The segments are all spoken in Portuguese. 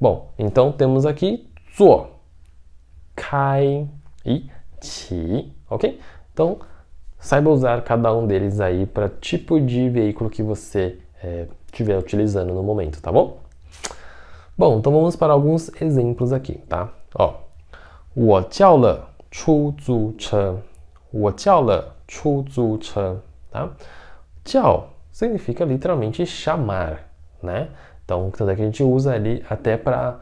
Bom, então temos aqui 坐, 开 e 起, ok? Então, saiba usar cada um deles aí para tipo de veículo que você estiver utilizando no momento, tá bom? Bom, então vamos para alguns exemplos aqui, tá? Ó, 我叫了出租车，我叫了出租车, tá? 叫 significa literalmente chamar, né? Então, tanto é que a gente usa ali até para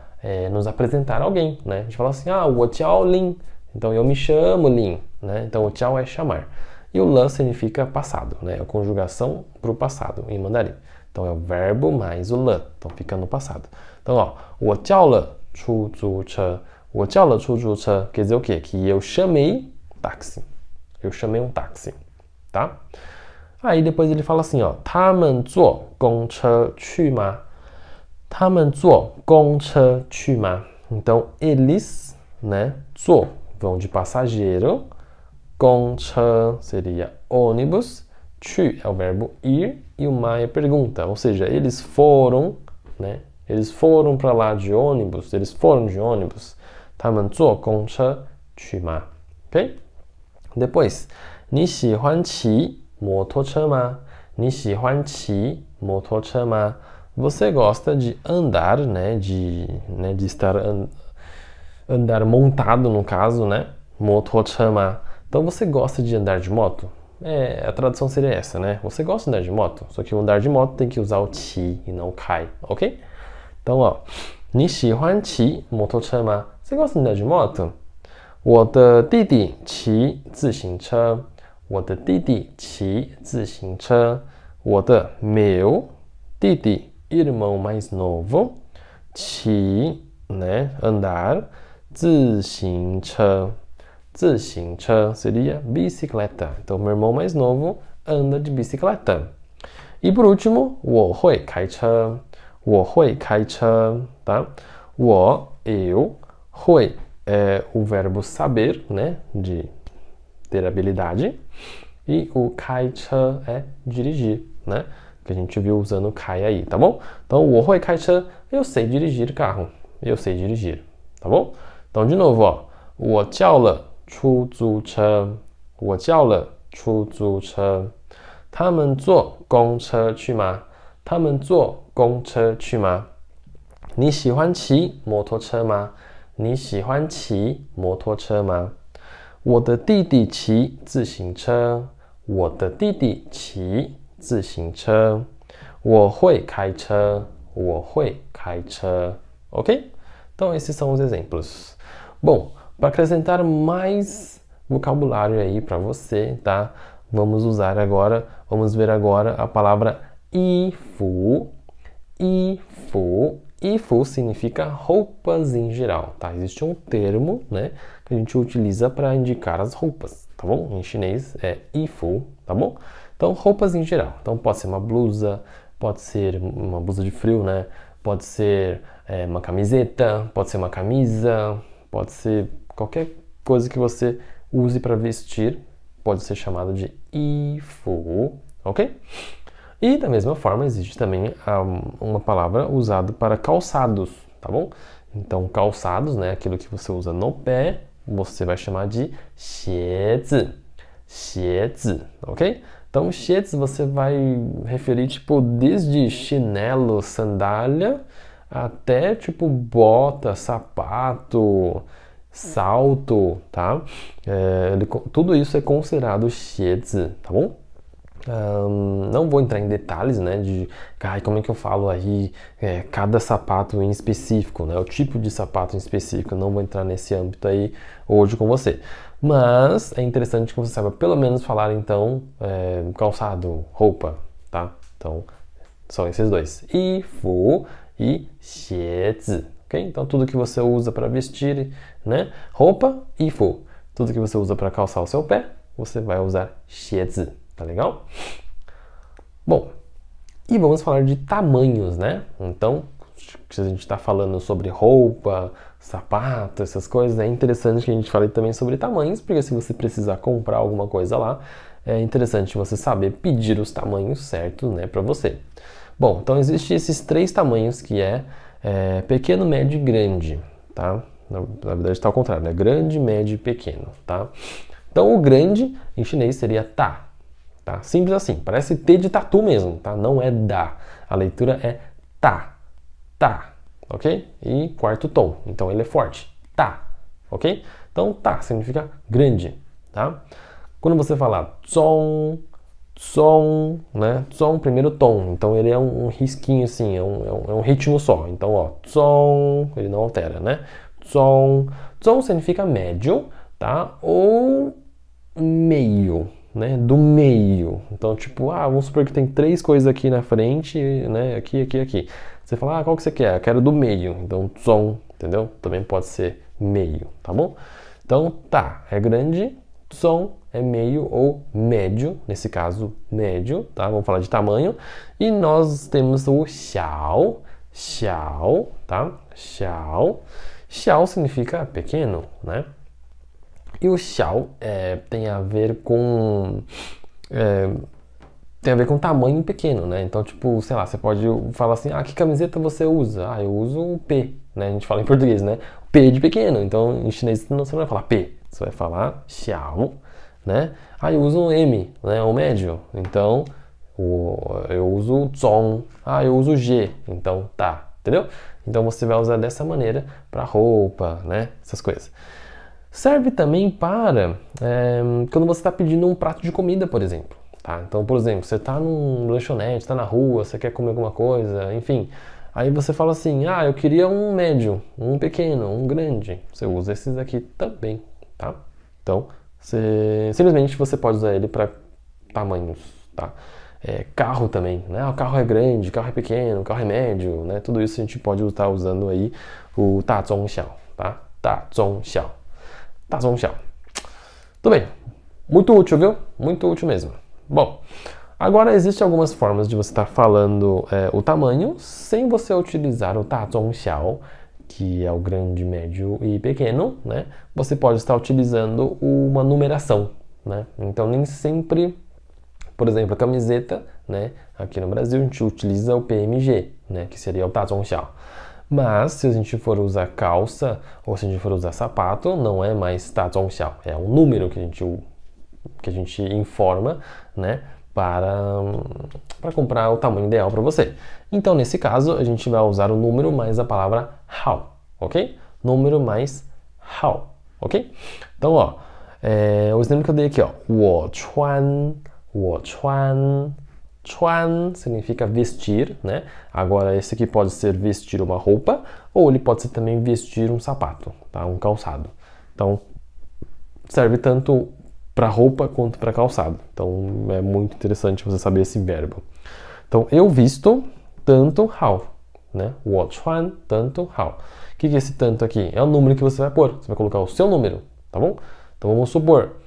nos apresentar alguém, né? A gente fala assim, 我叫Lin, então eu me chamo Lin, né? Então o 叫 é chamar. E o 了 significa passado, né? É a conjugação para o passado em mandarim. Então é o verbo mais o 了, então fica no passado. Então, ó, 我叫了出租车，我叫了出租车 quer dizer o quê? Que eu chamei táxi. Eu chamei um táxi, tá? Aí depois ele fala assim, ó, 他们坐公车去吗？他们坐公车去吗？ Então, eles, né, 坐 vão de passageiro, 公车 seria ônibus, 去 é o verbo ir e o ma é pergunta, ou seja, eles foram, né, eles foram para lá de ônibus, eles foram de ônibus. 他们坐公车去吗？ ok? Depois, 你喜欢骑摩托车吗？你喜欢骑摩托车吗？ Você gosta de andar, né, de estar andar montado no caso, né? 摩托车吗? Então você gosta de andar de moto? A tradução seria essa, né? Você gosta de andar de moto? Só que o andar de moto tem que usar o 骑 e não o 开, ok? Então, ó, 你喜欢骑摩托车吗? Você gosta de andar de moto? 我的弟弟骑自行车，我的弟弟骑自行车，我的 meu 弟弟 irmão mais novo 骑 né, andar 自行车，自行车 seria bicicleta. Então, meu irmão mais novo anda de bicicleta. E por último, 我会开车，我会开车, tá? eu 会 é o verbo saber, né, de ter habilidade, e o 开车 é dirigir, né, que a gente viu usando 开 aí, tá bom? Então, 我会开车, eu sei dirigir carro, eu sei dirigir, tá bom? Então, de novo, ó, 我叫了出租车，我叫了出租车，他们坐公车去吗？他们坐公车去吗？你喜欢骑摩托车吗？你喜欢骑摩托车吗？我的弟弟骑自行车，我的弟弟骑自行车，我会开车，我会开车。Ok? Então, esses são os exemplos. Bom, para acrescentar mais vocabulário aí para você, tá? Vamos ver agora a palavra 衣服。衣服。衣服 significa roupas em geral, tá? Existe um termo, né, que a gente utiliza para indicar as roupas, tá bom? Em chinês é 衣服, tá bom? Então, roupas em geral. Então, pode ser uma blusa, pode ser uma blusa de frio, né? Pode ser uma camiseta, pode ser uma camisa, pode ser qualquer coisa que você use para vestir, pode ser chamado de 衣服, ok? E da mesma forma existe também uma palavra usada para calçados, tá bom? Então calçados, né, aquilo que você usa no pé, você vai chamar de 鞋子, 鞋子, ok? Então 鞋子 você vai referir tipo desde chinelo, sandália, até tipo bota, sapato, salto, tá? Tudo isso é considerado 鞋子, tá bom? Não vou entrar em detalhes, né, de como é que eu falo aí cada sapato em específico, né, o tipo de sapato em específico, não vou entrar nesse âmbito aí hoje com você, mas é interessante que você saiba pelo menos falar então calçado, roupa, tá? Então são esses dois, 衣服 e 鞋子, ok? Então tudo que você usa para vestir, né, roupa, 衣服, tudo que você usa para calçar o seu pé, você vai usar 鞋子. Tá legal? Bom, e vamos falar de tamanhos, né? Então, se a gente está falando sobre roupa, sapato, essas coisas, é interessante que a gente fale também sobre tamanhos, porque se você precisar comprar alguma coisa lá, é interessante você saber pedir os tamanhos certos, né, para você. Bom, então existem esses três tamanhos que é pequeno, médio e grande, tá? Na verdade está ao contrário, né? Grande, médio e pequeno, tá? Então o grande em chinês seria tá, tá? Simples assim, parece T de tatu mesmo, tá? Não é da. A leitura é tá, tá, ok? E quarto tom, então ele é forte, tá, ok? Então tá significa grande, tá? Quando você falar zong, zong, né? Zong, primeiro tom, então ele é um risquinho assim, é um ritmo só. Então, ó, zong, ele não altera, né? Zong, zong significa médio, tá? Ou meio, né? Do meio. Então, tipo, vamos supor que tem 3 coisas aqui na frente, né? Aqui, aqui, aqui. Você fala, qual que você quer? Eu quero do meio. Então, zong, entendeu? Também pode ser meio, tá bom? Então, tá, é grande, zong é meio ou médio, nesse caso, médio, tá? Vamos falar de tamanho. E nós temos o xiao, xiao, tá? Xiao. Xiao significa pequeno, né? E o xiao tem a ver com tamanho pequeno, né? Então, tipo, sei lá, você pode falar assim, que camiseta você usa? Eu uso o P, né? A gente fala em português, né? P de pequeno. Então, em chinês você não vai falar P, você vai falar xiao, né? Eu uso um M, né? O médio. Então, eu uso o zong. Eu uso o G. Então, tá. Entendeu? Então, você vai usar dessa maneira para roupa, né? Essas coisas. Serve também para quando você está pedindo um prato de comida, por exemplo. Tá? Então, por exemplo, você está num lanchonete, está na rua, você quer comer alguma coisa, enfim. Aí você fala assim, eu queria um médio, um pequeno, um grande. Você usa esses aqui também, tá? Então, simplesmente você pode usar ele para tamanhos, tá? Carro também, né? O carro é grande, o carro é pequeno, o carro é médio, né? Tudo isso a gente pode estar usando aí o ta zong xiao, tá? Ta zong xiao. Ta zong xiao. Tudo bem. Muito útil, viu? Muito útil mesmo. Bom, agora existem algumas formas de você estar falando o tamanho sem você utilizar o ta zong xiao, que é o grande, médio e pequeno, né? Você pode estar utilizando uma numeração, né? Então nem sempre, por exemplo, a camiseta, né? Aqui no Brasil a gente utiliza o PMG, né? Que seria o ta zong xiao. Mas se a gente for usar calça ou se a gente for usar sapato, não é mais ta zong xiao, é um número que a gente informa, né, para comprar o tamanho ideal para você. Então, nesse caso, a gente vai usar o número mais a palavra hao, ok? Número mais hao, ok? Então, ó, o exemplo que eu dei aqui, ó, 我穿 chuan significa vestir, né? Agora, esse aqui pode ser vestir uma roupa ou ele pode ser também vestir um sapato, tá? Um calçado. Então, serve tanto para roupa quanto para calçado. Então é muito interessante você saber esse verbo. Então eu visto tanto hao, né? 我穿 tanto hao. O que é esse tanto aqui? É o número que você vai pôr. Você vai colocar o seu número, tá bom? Então vamos supor,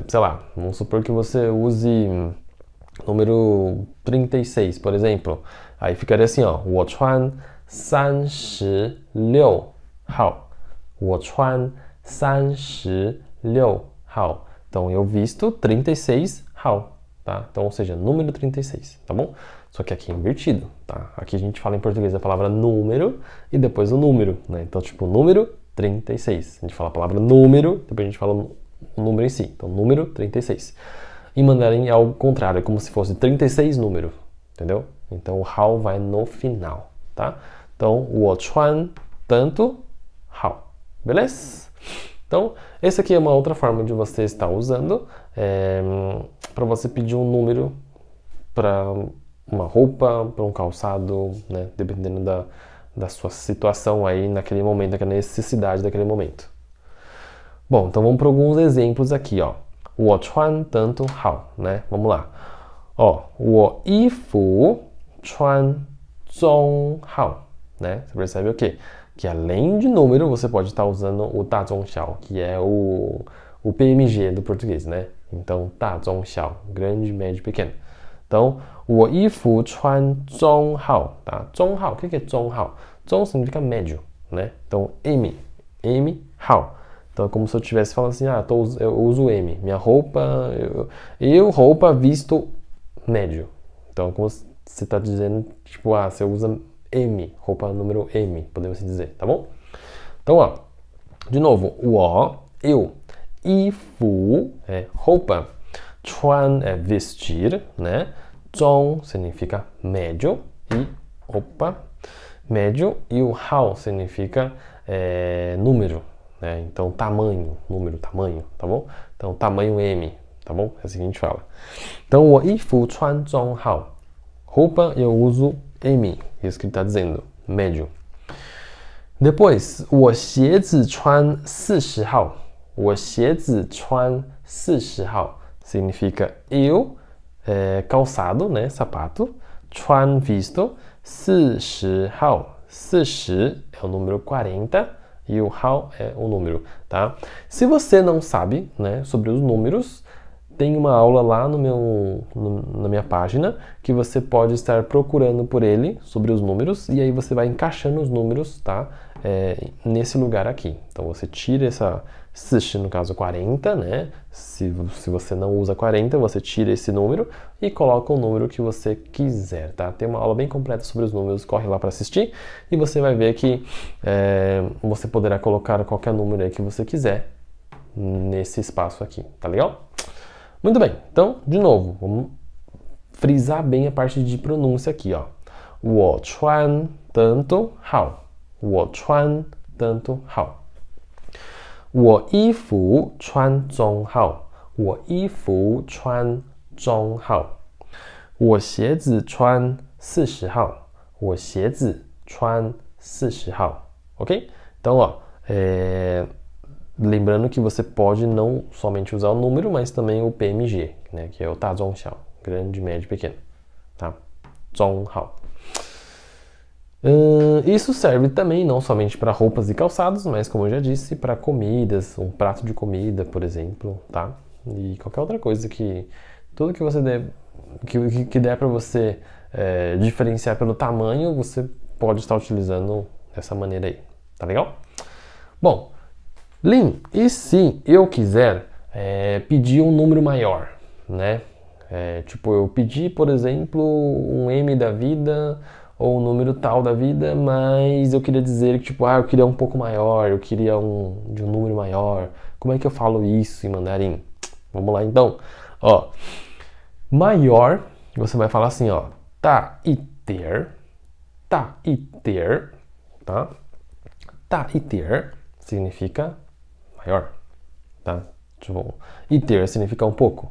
sei lá, vamos supor que você use número 36, por exemplo. Aí ficaria assim, ó, 我穿36号. 我穿36号. Então, eu visto 36 hao, tá? Então, ou seja, número 36, tá bom? Só que aqui é invertido, tá? Aqui a gente fala em português a palavra número e depois o número, né? Então, tipo, número 36. A gente fala a palavra número, depois a gente fala o número em si. Então, número 36. Em mandarim é ao contrário, é como se fosse 36 número, entendeu? Então, o hao vai no final, tá? Então, 我穿 tanto hao, beleza? Então, essa aqui é uma outra forma de você estar usando para você pedir um número para uma roupa, para um calçado, né? Dependendo da sua situação aí naquele momento, daquela necessidade daquele momento. Bom, então vamos para alguns exemplos aqui, ó. 我穿 tanto hao, né? Vamos lá. Ó, 我衣服穿中好, né? Você percebe o quê? Que além de número, você pode estar usando o ta zong xiao, que é o PMG do português, né? Então, ta zong xiao, grande, médio, pequeno. Então, 我衣服穿中好, tá? 中好, o que é 中好? 中significa médio, né? Então, M hao. Então, é como se eu estivesse falando assim, eu uso M. Minha roupa, roupa visto médio. Então, como você está dizendo, tipo, você usa M, roupa número M, podemos dizer, tá bom? Então, ó, de novo, 我, eu, 衣服 é roupa, 穿 é vestir, né? 中 significa médio e opa, médio, e o 号 significa número, né? Então tamanho, número, tamanho, tá bom? Então tamanho M, tá bom? É assim que a gente fala. Então 我衣服穿中号, roupa eu uso M, isso que ele está dizendo, médio. Depois 我鞋子穿40号, 我鞋子穿40号 significa eu, calçado, né, sapato, 穿 visto, 40号, 40 é o número 40 e o 号 é o número, tá? Se você não sabe, né, sobre os números, tem uma aula lá na minha página que você pode estar procurando por ele, sobre os números, e aí você vai encaixando os números, tá? Nesse lugar aqui. Então você tira essa 40, no caso 40, né? Se você não usa 40, você tira esse número e coloca o número que você quiser, tá? Tem uma aula bem completa sobre os números, corre lá para assistir e você vai ver que você poderá colocar qualquer número aí que você quiser nesse espaço aqui, tá legal? Muito bem, então, de novo, vamos frisar bem a parte de pronúncia aqui, ó. 我穿tanto好, 我穿tanto好。我衣服穿中号，我衣服穿中号。我鞋子穿40号，我鞋子穿40号。Ok? Então, ó, lembrando que você pode não somente usar o número, mas também o PMG, né? Que é o 大中小, grande, médio, pequeno. Tá? 中号。Isso serve também não somente para roupas e calçados, mas como eu já disse, para comidas, um prato de comida, por exemplo, tá? E qualquer outra coisa que tudo que você der, que der para você diferenciar pelo tamanho, você pode estar utilizando dessa maneira aí, tá legal? Bom, Lin, e se eu quiser pedir um número maior, né? Tipo, eu pedi, por exemplo, um M da vida ou um número tal da vida, mas eu queria dizer que, tipo, eu queria um pouco maior, eu queria de um número maior. Como é que eu falo isso em mandarim? Vamos lá, então. Ó, maior, você vai falar assim, ó, tá e ter, tá e ter, tá? Tá e ter significa maior, tá? Tipo, e ter significa um pouco,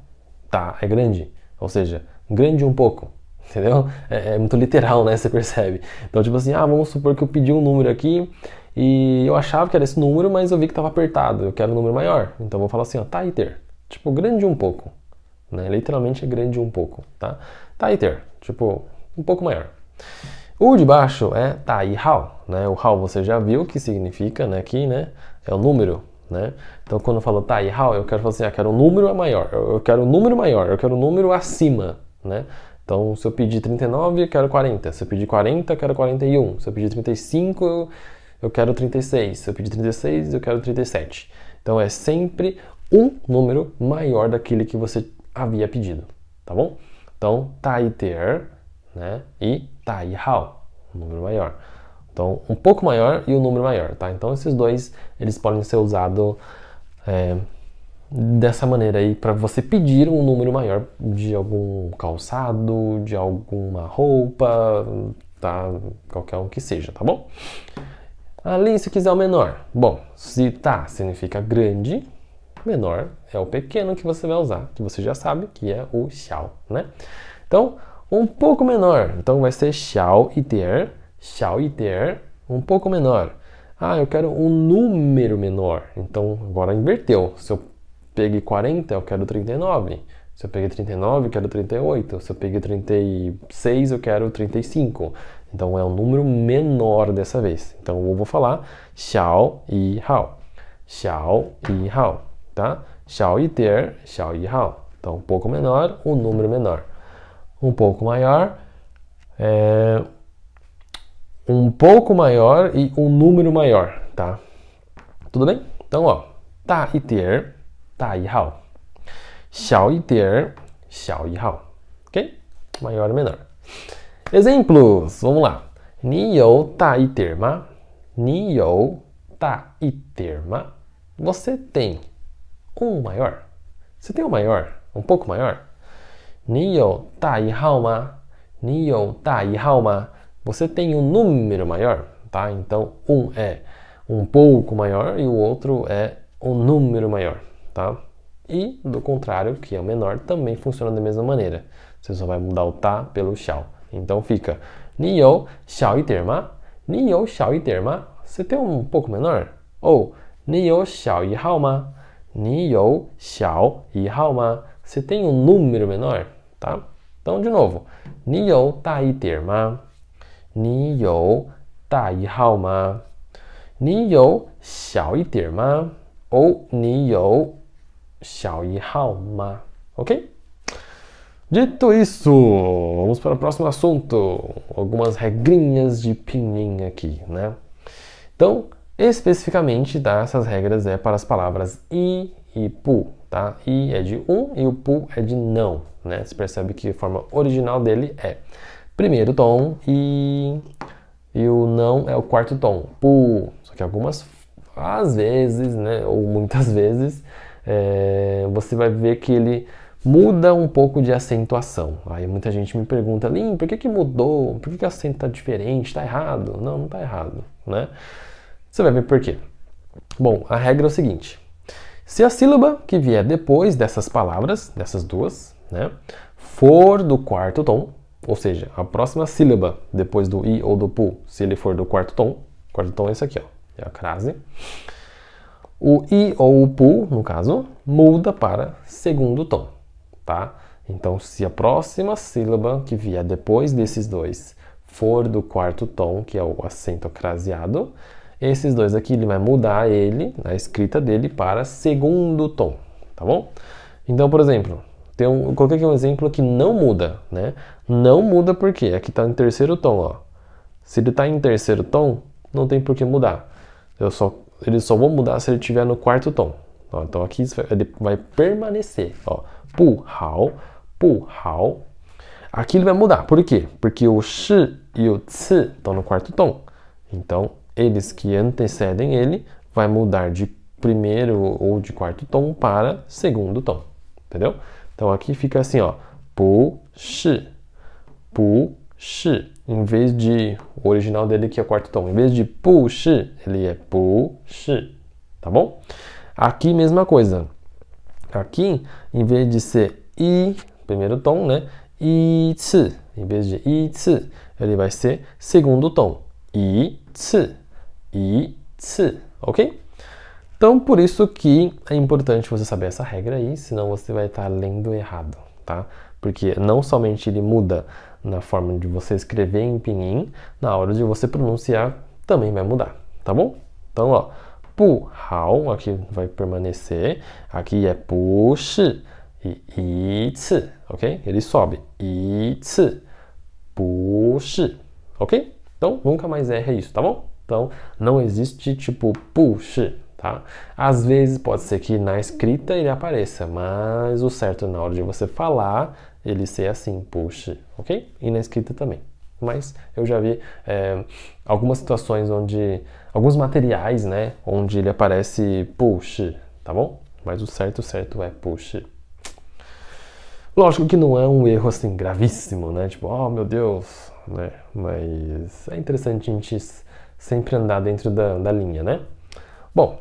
tá é grande, ou seja, grande um pouco. Entendeu? É muito literal, né? Você percebe. Então, tipo assim, vamos supor que eu pedi um número aqui e eu achava que era esse número, mas eu vi que estava apertado. Eu quero um número maior. Então, eu vou falar assim, ó, tá e ter. Tipo, grande um pouco. Né? Literalmente é grande um pouco, tá? Tá e ter. Tipo, um pouco maior. O de baixo é tá e hao, né? O hao você já viu que significa, né? Aqui, né? É o número, né? Então, quando eu falo tá e hao, eu quero falar assim, quero um número maior. Eu quero um número maior. Eu quero um número acima, né? Então, se eu pedir 39, eu quero 40. Se eu pedir 40, eu quero 41. Se eu pedir 35, eu quero 36. Se eu pedir 36, eu quero 37. Então, é sempre um número maior daquele que você havia pedido, tá bom? Então, tá e ter, né? E tá e hao, um número maior. Então, um pouco maior e um número maior, tá? Então, esses dois, eles podem ser usados dessa maneira aí para você pedir um número maior de algum calçado, de alguma roupa, tá? Qualquer um que seja, tá bom? Ali, se quiser o menor. Bom, se tá significa grande, menor é o pequeno que você vai usar, que você já sabe que é o xiao, né? Então, um pouco menor. Então vai ser xiao e ter, um pouco menor. Eu quero um número menor. Então, agora inverteu. Se eu peguei 40, eu quero 39. Se eu peguei 39, eu quero 38. Se eu peguei 36, eu quero 35. Então é um número menor dessa vez. Então eu vou falar xiao e hao. Xiao e hao, tá? Xiao e ter, xiao e hao. Então um pouco menor, um número menor. Um pouco maior, um pouco maior e um número maior, tá? Tudo bem? Então, ó, tá e ter, tá e hao. Xiao e ter, xiao e hao. Ok? Maior e menor. Exemplos, vamos lá. 你有大一点吗？你有大一点吗？ Você tem maior? Você tem maior? Pouco maior? 你有大一号吗？你有大一号吗？ Você tem número maior? Tá? Então, é pouco maior e o outro é número maior, tá? E, do contrário, que é o menor, também funciona da mesma maneira. Você só vai mudar o tá pelo xiao. Então fica 你有小一点吗？你有小一点吗？ Você tem pouco menor? Ou 你有小一号吗？你有小一号吗？ Você tem número menor? Tá? Então, de novo. 你有大一点吗？你有大一号吗？你有小一点吗？ Ou 你有小一号吗？ Ok? Dito isso, vamos para o próximo assunto. Algumas regrinhas de pinyin aqui, né? Então, especificamente, tá? Essas regras é para as palavras i e pu, tá? I é de e o pu é de não, né? Você percebe que a forma original dele é primeiro tom e o não é o quarto tom, pu. Só que algumas, às vezes, né? Ou muitas vezes, você vai ver que ele muda um pouco de acentuação. Aí muita gente me pergunta, Lin, por que mudou? Por que o acento está diferente? Está errado? Não, não está errado, né? Você vai ver por quê. Bom, a regra é o seguinte. Se a sílaba que vier depois dessas palavras, dessas duas, né, for do quarto tom, ou seja, a próxima sílaba depois do i ou do pu, se ele for do quarto tom é esse aqui, ó, é a crase. O i ou o pu, no caso, muda para segundo tom. Tá? Então, se a próxima sílaba que vier depois desses dois for do quarto tom, que é o acento craseado, esses dois aqui ele vai mudar a escrita dele para segundo tom, tá bom? Então, por exemplo, eu coloquei aqui um exemplo que não muda, né? Não muda porque aqui está em terceiro tom, ó. Se ele está em terceiro tom, não tem por que mudar. Eles só vão mudar se ele estiver no quarto tom. Ó, então aqui ele vai permanecer, ó. Pu hao. Aqui ele vai mudar. Por quê? Porque o shi e o ci estão no quarto tom. Então, eles que antecedem ele vai mudar de primeiro ou de quarto tom para segundo tom. Entendeu? Então, aqui fica assim, ó. Pu shi. Pu shi. Em vez de... O original dele que é o quarto tom. Em vez de pu shi, ele é pu shi. Tá bom? Aqui, mesma coisa. Aqui, em vez de ser i, primeiro tom, né? I, ci. Em vez de i, ci, ele vai ser segundo tom. I, ci. I, ci. Ok? Então, por isso que é importante você saber essa regra aí, senão você vai estar lendo errado, tá? Porque não somente ele muda na forma de você escrever em pinyin, na hora de você pronunciar também vai mudar, tá bom? Então, ó. Pu hao, aqui vai permanecer. Aqui é pu shi e yi ci, ok? Ele sobe. Yi ci, pu shi, ok? Então, nunca mais erra isso, tá bom? Então, não existe tipo pu shi, tá? Às vezes pode ser que na escrita ele apareça, mas o certo na hora de você falar, ele ser assim, pu shi, ok? E na escrita também. Mas eu já vi algumas situações onde... Alguns materiais, né? Onde ele aparece push, tá bom? Mas o certo é push. Lógico que não é um erro assim gravíssimo, né? Tipo, oh meu Deus, né? Mas é interessante a gente sempre andar dentro da linha, né? Bom,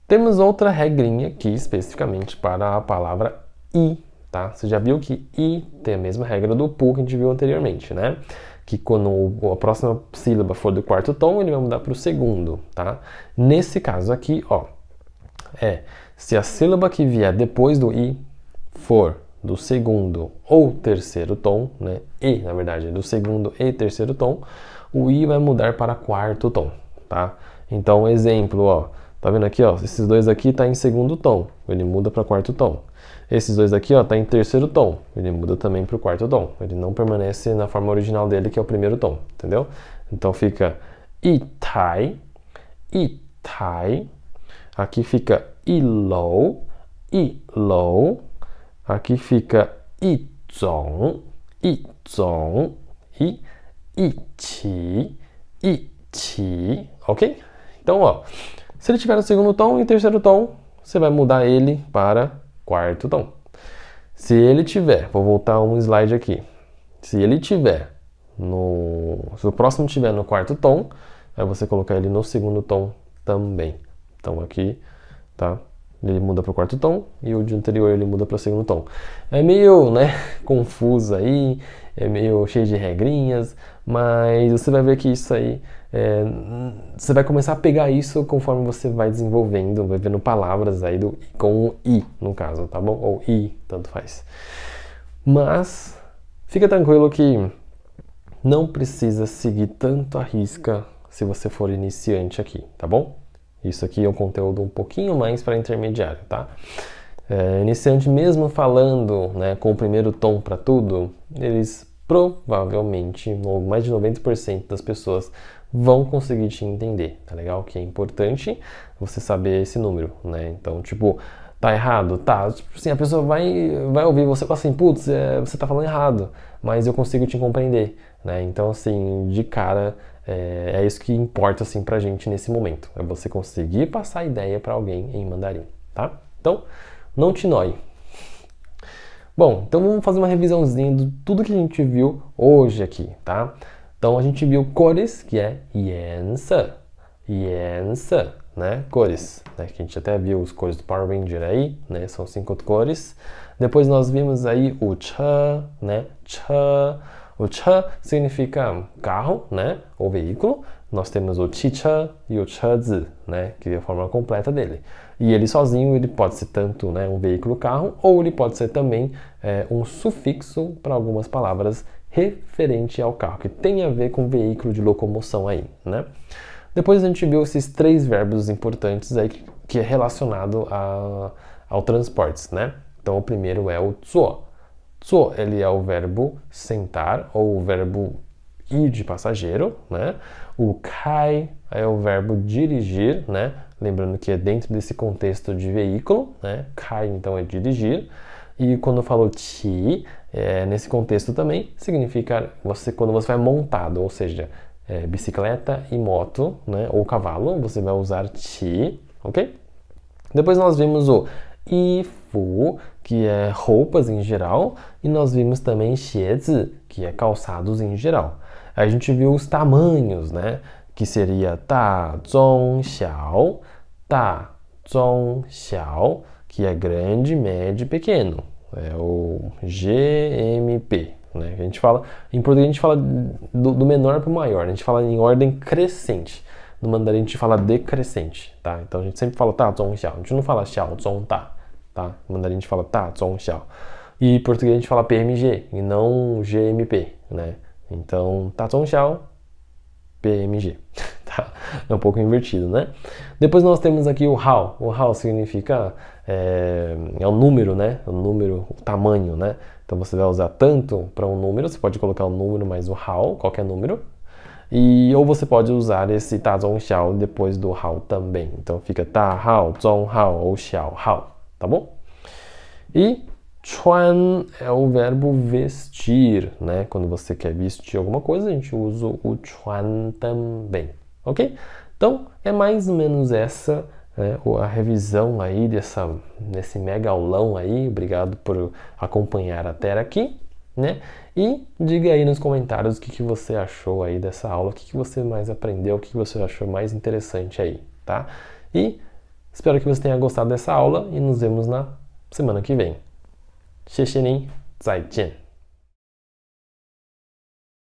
temos outra regrinha aqui especificamente para a palavra i, tá? Você já viu que i tem a mesma regra do pu que a gente viu anteriormente, né? Que quando a próxima sílaba for do quarto tom, ele vai mudar para o segundo, tá? Nesse caso aqui, ó, se a sílaba que vier depois do i for do segundo ou terceiro tom, né? E, na verdade, é do segundo e terceiro tom, o i vai mudar para quarto tom, tá? Então, exemplo, ó, tá vendo aqui, ó, esses dois aqui tá em segundo tom, ele muda para quarto tom. Esses dois aqui, ó, tá em terceiro tom. Ele muda também para o quarto tom. Ele não permanece na forma original dele, que é o primeiro tom, entendeu? Então fica itai, itai. Aqui fica ilou, ilou. Aqui fica izong, izong. E ichi, 一起, ok? Então, ó, se ele estiver no segundo tom e terceiro tom, você vai mudar ele para quarto tom. Se ele tiver, vou voltar um slide aqui. Se ele tiver se o próximo tiver no quarto tom, aí você colocar ele no segundo tom também. Então aqui, tá? Ele muda para o quarto tom e o de anterior ele muda para o segundo tom. É meio, né, confuso aí, é meio cheio de regrinhas, mas você vai ver que isso aí, você vai começar a pegar isso conforme você vai desenvolvendo, vai vendo palavras aí com o I, no caso, tá bom? Ou I, tanto faz. Mas, fica tranquilo que não precisa seguir tanto a risca se você for iniciante aqui, tá bom? Isso aqui é um conteúdo um pouquinho mais para intermediário, tá? Iniciante mesmo falando, né, com o primeiro tom para tudo, eles provavelmente, mais de 90% das pessoas vão conseguir te entender, tá legal? Que é importante você saber esse número, né? Então, tipo, tá errado? Tá. Tipo assim, a pessoa vai ouvir você e fala assim, putz, você tá falando errado, mas eu consigo te compreender, né? Então, assim, de cara, é isso que importa, assim, pra gente nesse momento. É você conseguir passar a ideia para alguém em mandarim, tá? Então, não te noie. Bom, então vamos fazer uma revisãozinha de tudo que a gente viu hoje aqui, tá? Então a gente viu cores, que é 颜色, 颜色, né? Cores, né? Que a gente até viu as cores do Power Ranger aí, né? São 5 cores. Depois nós vimos aí o 车, né? 车. O 车 significa carro, né? Ou veículo. Nós temos o 汽车 e o 车子, né? Que é a forma completa dele. E ele sozinho, ele pode ser tanto, né, um veículo-carro, ou ele pode ser também um sufixo para algumas palavras referente ao carro, que tem a ver com veículo de locomoção aí, né? Depois a gente viu esses 3 verbos importantes aí que é relacionado ao transportes, né? Então o primeiro é o 坐. 坐, ele é o verbo sentar, ou o verbo ir de passageiro, né? O 开 é o verbo dirigir, né? Lembrando que é dentro desse contexto de veículo, né? 开 então é dirigir. E quando eu falo 骑, nesse contexto também, significa quando você vai montado, ou seja, bicicleta e moto, né? Ou cavalo, você vai usar 骑, ok? Depois nós vimos o 衣服, que é roupas em geral, e nós vimos também 鞋子, que é calçados em geral. A gente viu os tamanhos, né? Que seria 大中小, 大中小, que é grande, médio e pequeno. É o GMP, né? A gente fala, em português a gente fala do menor para o maior, a gente fala em ordem crescente. No mandarim a gente fala decrescente, tá? Então a gente sempre fala 大中小, a gente não fala 小中大, tá? No mandarim a gente fala 大中小. E em português a gente fala PMG e não GMP, né? Então, 大中小, PMG. Tá? É um pouco invertido, né? Depois nós temos aqui o how. O how significa o número, né? O número, o tamanho, né? Então você vai usar tanto para um número, você pode colocar um número mais o how, qualquer número. Ou você pode usar esse 大中小 depois do how também. Então fica 大号, 中号 ou 小号, tá bom? E 穿 é o verbo vestir, né? Quando você quer vestir alguma coisa, a gente usa o 穿 também, ok? Então, é mais ou menos essa, né, a revisão aí desse mega aulão aí. Obrigado por acompanhar até aqui, né? E diga aí nos comentários o que você achou aí dessa aula, o que você mais aprendeu, o que você achou mais interessante aí, tá? E espero que você tenha gostado dessa aula e nos vemos na semana que vem. 谢谢您，再见。